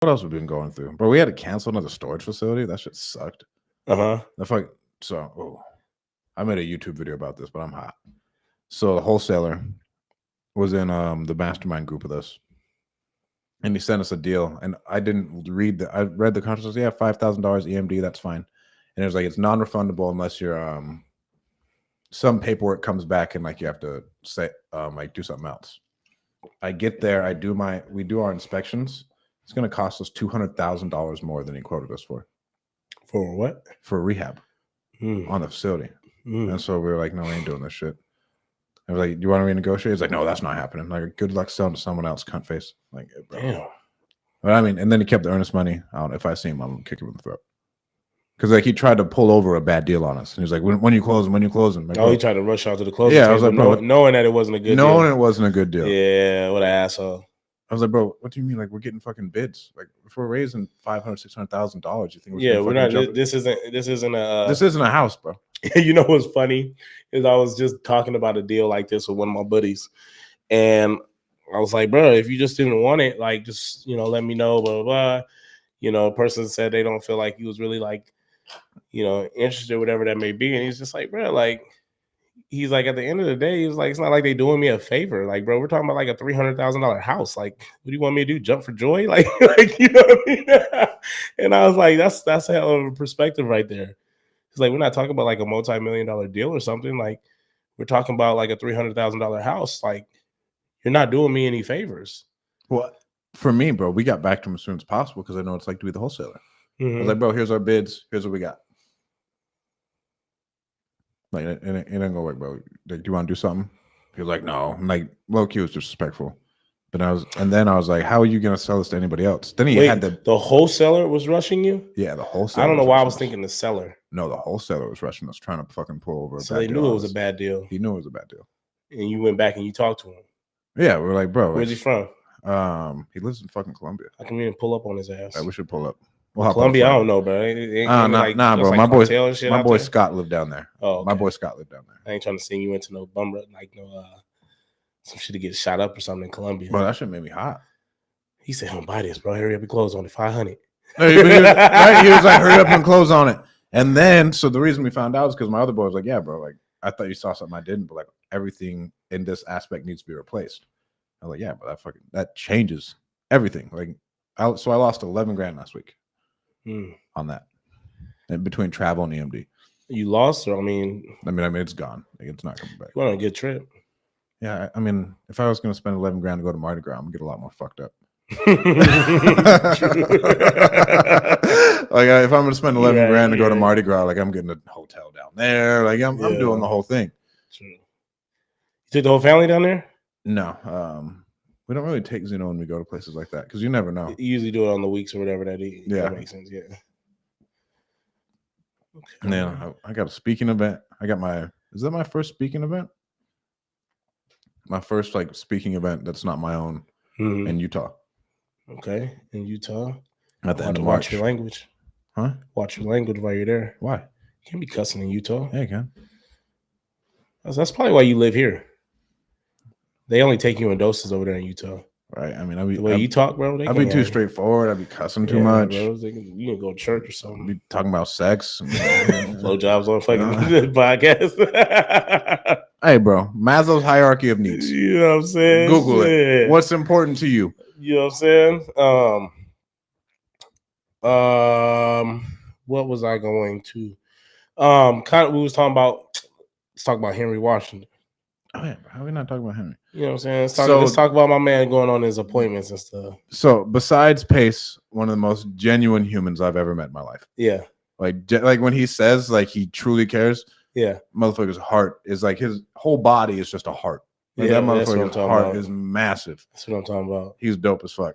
What else have we been going through? Bro, we had to cancel another storage facility. That shit sucked. That's like I made a YouTube video about this, but I'm hot. So the wholesaler was in the mastermind group with us. And he sent us a deal. And I didn't read I read the contract. Yeah, $5,000 EMD, that's fine. And it was like it's non-refundable unless you're some paperwork comes back and like you have to say like do something else. I get there, we do our inspections. It's going to cost us $200,000 more than he quoted us for. For what? For rehab on the facility. And so we were like, no, we ain't doing this shit. I was like, do you want to renegotiate? He's like, no, that's not happening. Like, good luck selling to someone else, cunt face. Like, bro. Damn. But I mean, and then he kept the earnest money. I don't know if I see him, I'm gonna kick him in the throat. Because like he tried to pull over a bad deal on us. And he was like, when you closing? Like, he tried to rush out to the closing. Yeah, I was like, bro, knowing that it wasn't a good deal. Knowing it wasn't a good deal. Yeah, what an asshole. I was like, bro, what do you mean? Like, we're getting fucking bids. Like, if we're raising $500,000-$600,000, you think we're not? This isn't a house, bro. You know what's funny is I was just talking about a deal like this with one of my buddies, and I was like, bro, if you just didn't want it, like, just let me know, blah blah blah. A person said they don't feel like he was really like, interested, whatever that may be, and he's just like, bro, like. He's like, at the end of the day, he's like, it's not like they doing me a favor. Like, bro, we're talking about like a $300,000 house. Like, what do you want me to do? Jump for joy? Like you know what I mean? And I was like, that's a hell of a perspective right there. It's like, we're not talking about like a multi-million-dollar deal or something. Like, we're talking about like a $300,000 house. Like, you're not doing me any favors. Well, for me, bro, we got back to him as soon as possible because I know it's like to be the wholesaler. I was like, bro, here's our bids. Here's what we got. Like, it didn't go like, bro, like, do you want to do something? He was like, no. I'm like, low-key was disrespectful. But I was like, how are you going to sell this to anybody else? Then he had the wholesaler was rushing you? Yeah, the wholesaler. I don't know why I was thinking the seller. No, the wholesaler was rushing us, trying to fucking pull over a so bad deal. So they knew it was a bad deal. He knew it was a bad deal. And you went back and you talked to him? Yeah, we were like, bro. Where's he from? He lives in fucking Columbia. I can even pull up on his ass. We should pull up. Columbia, I don't know, bro. Nah, bro. My boy Scott lived down there. Oh, okay. My boy Scott lived down there. I ain't trying to send you into no bum like some shit to get shot up or something in Columbia. Bro, that shit made me hot. He said, "Don't buy this, bro. Hurry up and close on it. 500." He was like, "Hurry up and close on it." And then, so the reason we found out is because my other boy was like, "Yeah, bro. Like, I thought you saw something I didn't, but like everything in this aspect needs to be replaced." I was like, "Yeah, but that changes everything." Like, so I lost $11,000 last week. On that, and between travel and EMD. You lost, or I mean, it's gone. Like, it's not coming back. You went on a good trip. Yeah, I mean, if I was going to spend $11,000 to go to Mardi Gras, I'm gonna get a lot more fucked up. Like, if I'm going to spend $11,000 to go to Mardi Gras, like I'm getting a hotel down there. Like I'm doing the whole thing. True. You took the whole family down there? No. We don't really take Zeno when we go to places like that because you never know. You usually do it on the weeks or whatever that makes sense. Yeah. Okay. And then I got a speaking event. Is that my first speaking event? My first like speaking event that's not my own in Utah. Okay. In Utah. At the end of March. Watch your language. Huh? Watch your language while you're there. Why? You can't be cussing in Utah. Yeah, you can. That's probably why you live here. They only take you in doses over there in Utah. Right. I mean, the way you talk, bro. I'd be too straightforward. I'd be cussing too much. Bro, you can go to church or something. Be talking about sex. Blowjobs on fucking podcast. Hey, bro. Maslow's hierarchy of needs. You know what I'm saying? Google it. What's important to you? You know what I'm saying? What was I going to? Kind of. We was talking about. Let's talk about Henry Washington. Oh yeah, how are we not talking about Henry? You know what I'm saying? Let's talk about my man going on his appointments and stuff. So besides Pace, one of the most genuine humans I've ever met in my life. Yeah. Like when he says like he truly cares. Yeah. Motherfucker's heart is like his whole body is just a heart. Like that motherfucker's heart is massive. That's what I'm talking about. He's dope as fuck.